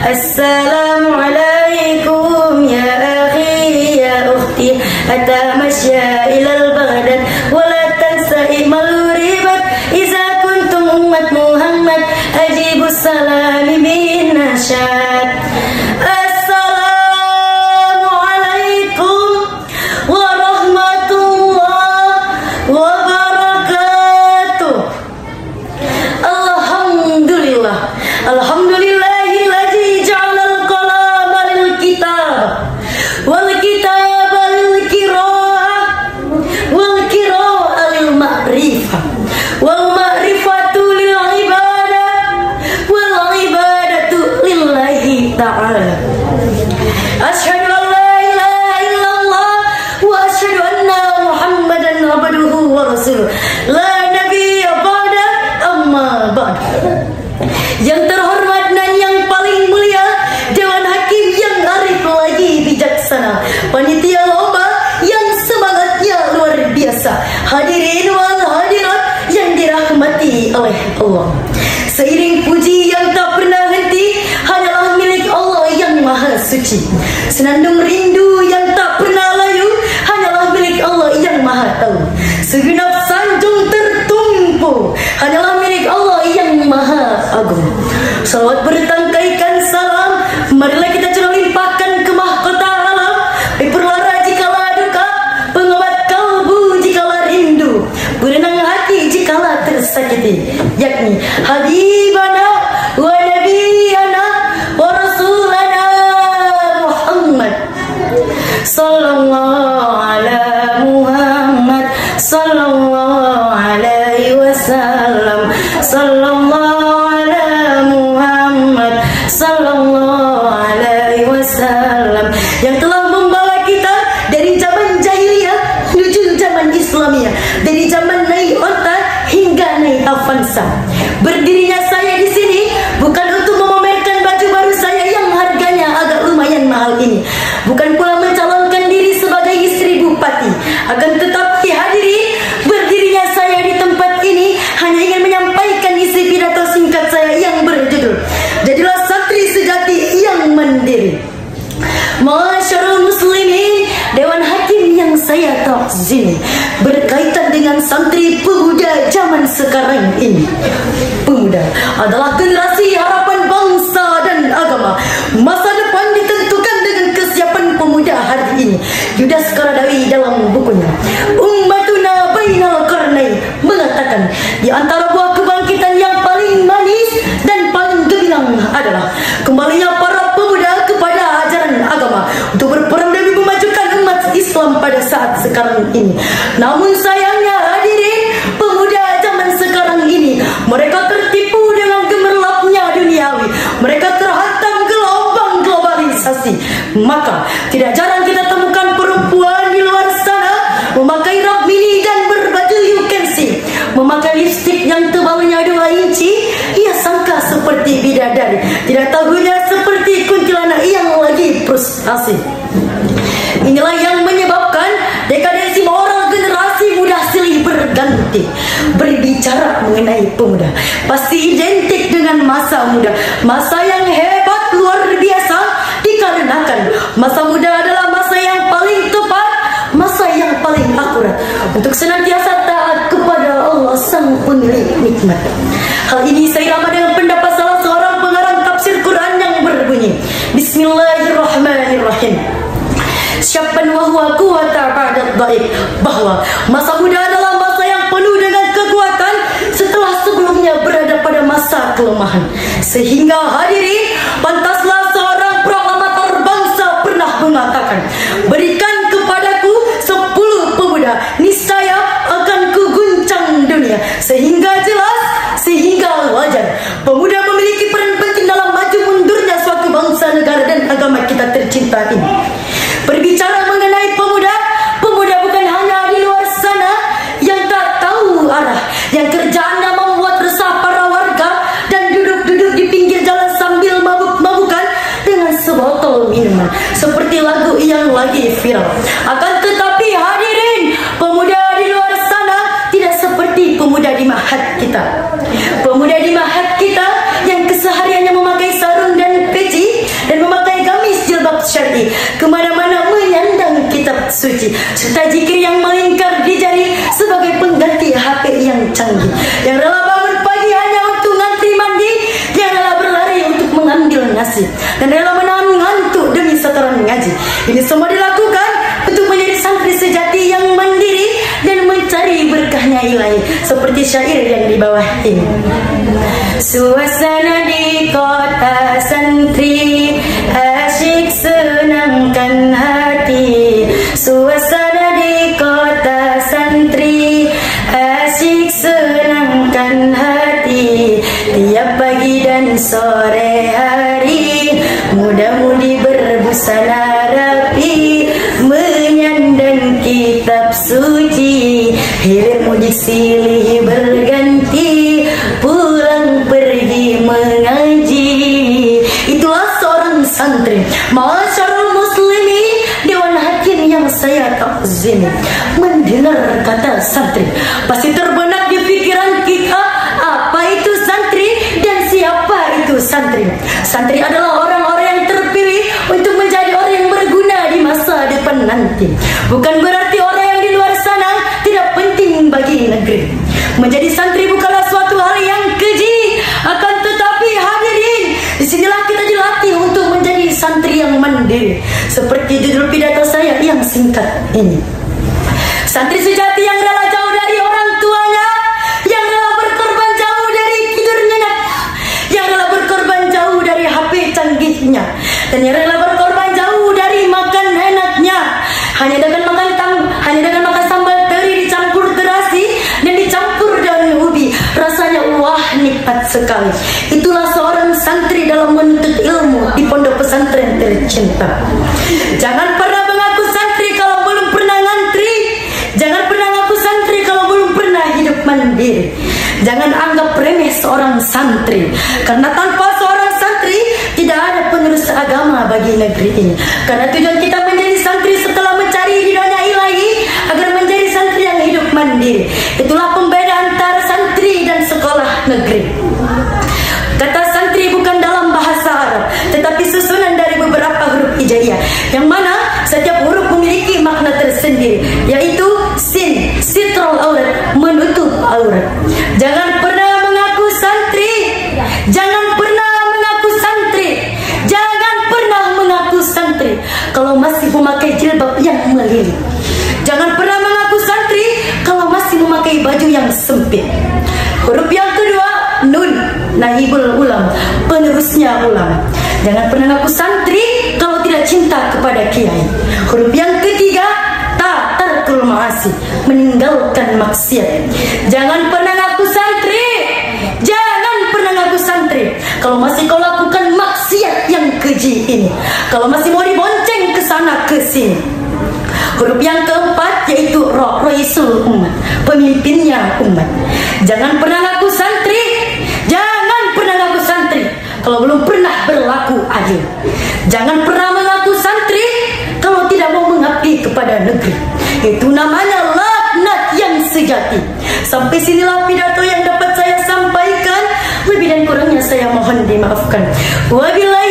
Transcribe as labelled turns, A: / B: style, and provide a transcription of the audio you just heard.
A: Assalamualaikum ya akhi ya ukhti, atamasya ilal baghdad wala tansa imal ribat, iza kuntum ummat Muhammad ajibus salami bin nasyad. Assalamualaikum warahmatullahi wabarakatuh. Alhamdulillah, alhamdulillahilladzi ja'alal qalama lil kitab wal kitaba lil qiraah wal qiraah lil ma'rifah wal ma'rifatu lil ibadah wal ibadatu lillahi ta'ala. Asyhadu an la ilaha illallah wa asyhadu anna Muhammadan abduhu wa rasuluh. La nabiyya ba'da, amma ba'd. Yang terhormat dan yang paling mulia Dewan Hakim yang arif lagi bijaksana, panitia lomba yang semangatnya luar biasa, hadirin wal hadirat yang dirahmati oleh Allah. Seiring puji yang tak pernah henti hanyalah milik Allah yang maha suci. Senandung rindu yang tak pernah layu hanyalah milik Allah yang maha tahu. Segenap sanjung tertumpu hanyalah milik Allah yang maha agung. Salawat bertangkaikan salam, marilah kita curah limpahkan ke mahkota alam, perlara jikalau duka, pengobat kalbu jikalau rindu, berenang hati jikalau tersakiti, yakni Habibana wa Nabiyana wa Rasulana Muhammad sallallahu ala Muhammad sallallahu alaihi wasallam sallallahu ala Muhammad sallallahu alaihi wasallam, yang telah membawa kita dari zaman jahiliyah menuju zaman Islamiyah, dari zaman naik onta hingga naik Avanza. Berdirinya saya di sini bukan untuk memamerkan baju baru saya yang harganya agak lumayan mahal ini, bukan pula mencalonkan diri sebagai istri bupati, akan tetapi hadirin, berdirinya saya di tempat ini hanya ingin menyampaikan isi pidato singkat saya yang berjudul Jadilah Santri Sejati yang Mandiri. Masyarul muslimin, Dewan Hakim yang saya takzimi berkaitan dengan santri pemuda zaman sekarang ini. Pemuda adalah generasi harapan bangsa dan agama. Masa depan ditentukan dengan kesiapan pemuda hari ini. Yudas Qaradawi dalam bukunya Ummatuna Bainal Qarnain mengatakan, di antara buah kebangkitan yang paling manis dan paling gemilang adalah kembalinya para pemuda kepada ajaran agama untuk berperan demi memajukan umat Islam pada saat sekarang ini. Namun sayangnya hadirin, pemuda zaman sekarang ini mereka tertipu dengan gemerlapnya duniawi, mereka terhantam gelombang globalisasi. Maka tidak jarang kita temukan perempuan di luar sana memakai rok mini dan berbaju you can see, memakai lipstik yang tebalnya 2 inci. Ia sangka seperti bidadari, tidak tahunya seperti kuntilanak yang lagi frustasi. Inilah yang menyebabkan dekadensi moral generasi muda silih berganti. Berbicara mengenai pemuda pasti identik dengan masa muda, masa yang hebat luar biasa, dikarenakan masa muda adalah masa yang paling tepat, masa yang paling akurat untuk senantiasa taat kepada Allah sang pemilik nikmat. Hal ini saya ramah dengan pendapat salah seorang pengarang tafsir Quran yang berbunyi Bismillahirrahmanirrahim, Syabban wa huwa quwwata ba'da dhaif, bahwa masa muda adalah masa yang penuh dengan kekuatan setelah sebelumnya berada pada masa kelemahan. Sehingga hadirin, pantaslah seorang proklamator bangsa pernah mengatakan, berikan kepadaku 10 pemuda, niscaya akan kuguncang dunia. Sehingga jelas, sehingga wajar, pemuda memiliki peran penting dalam maju mundurnya suatu bangsa, negara dan agama kita tercinta ini. Berbicara mengenai pemuda, pemuda bukan hanya di luar sana yang tak tahu arah, yang kerjaannya membuat resah para warga dan duduk-duduk di pinggir jalan sambil mabuk-mabukan. suci, serta zikir yang melingkar di jari sebagai pengganti HP yang canggih, yang rela bangun pagi hanya untuk ngantri mandi, yang rela berlari untuk mengambil nasi, dan rela menahan ngantuk demi setoran ngaji. Ini semua dilakukan untuk menjadi santri sejati yang mandiri dan mencari berkahnya ilahi, seperti syair yang di bawah ini. Suasana di kota santri asyik senangkan hati. Suasana di kota santri asyik senangkan hati. Tiap pagi dan sore hari muda-mudi berbusana rapi, menyandang kitab suci, hilir muji silih berganti, pulang pergi mengaji. Itulah seorang santri. Masyarul muslimin, dewan hakim yang saya takzimi. Mendengar kata santri, pasti terbenak di pikiran kita apa itu santri dan siapa itu santri. Santri adalah orang-orang yang terpilih untuk menjadi orang yang berguna di masa depan nanti. Bukan berarti orang yang di luar sana tidak penting bagi negeri. Menjadi santri bukanlah suatu hal yang keji, akan tetapi hadirin, disinilah kita dilatih untuk menjadi santri yang mandiri. Seperti judul pidato saya yang singkat ini. Santri sejati yang rela jauh dari orang tuanya, yang rela berkorban jauh dari tidur nyenyak, yang rela berkorban jauh dari HP canggihnya, dan yang rela berkorban jauh dari makan enaknya. Hanya dengan makan sambal teri dicampur terasi dan dicampur daun ubi, rasanya wah nikmat sekali. Itulah seorang santri dalam menuntut ilmu di pondok pesantren tercinta. Jangan pernah mengaku santri kalau belum pernah ngantri. Jangan pernah ngaku santri kalau belum pernah hidup mandiri. Jangan anggap remeh seorang santri, karena tanpa seorang santri tidak ada penerus agama bagi negeri ini. Karena tujuan kita menjadi santri setelah mencari ridhonya ilahi agar menjadi santri yang hidup mandiri. Itulah pembeda antara santri dan sekolah negeri. Kata santri bukan dalam bahasa Arab, tetapi susunan dari beberapa huruf hijaiyah, yang mana setiap huruf memiliki makna tersendiri, yaitu sin, sitrul aurat, menutup aurat. Jangan pernah mengaku santri, jangan pernah mengaku santri, jangan pernah mengaku santri kalau masih memakai jilbab yang melilit. Jangan pernah mengaku santri kalau masih memakai baju yang sempit. Huruf yang kedua, nun, naibul ulama, penerusnya ulama. Jangan pernah ngaku santri kalau tidak cinta kepada kiai. Huruf yang ketiga, ta, tarkul ma'asi, meninggalkan maksiat. Jangan pernah ngaku santri, jangan pernah ngaku santri kalau masih kau lakukan maksiat yang keji ini, kalau masih mau dibonceng ke sana ke sini. Huruf yang keempat yaitu Raisul umat, pemimpinnya umat. Jangan pernah ngaku santri, jangan pernah ngaku santri kalau belum pernah berlaku adil. Jangan pernah mengaku santri kalau tidak mau mengabdi kepada negeri. Itu namanya laknat yang sejati. Sampai sinilah pidato yang dapat saya sampaikan. Lebih dan kurangnya saya mohon dimaafkan. Wabillahi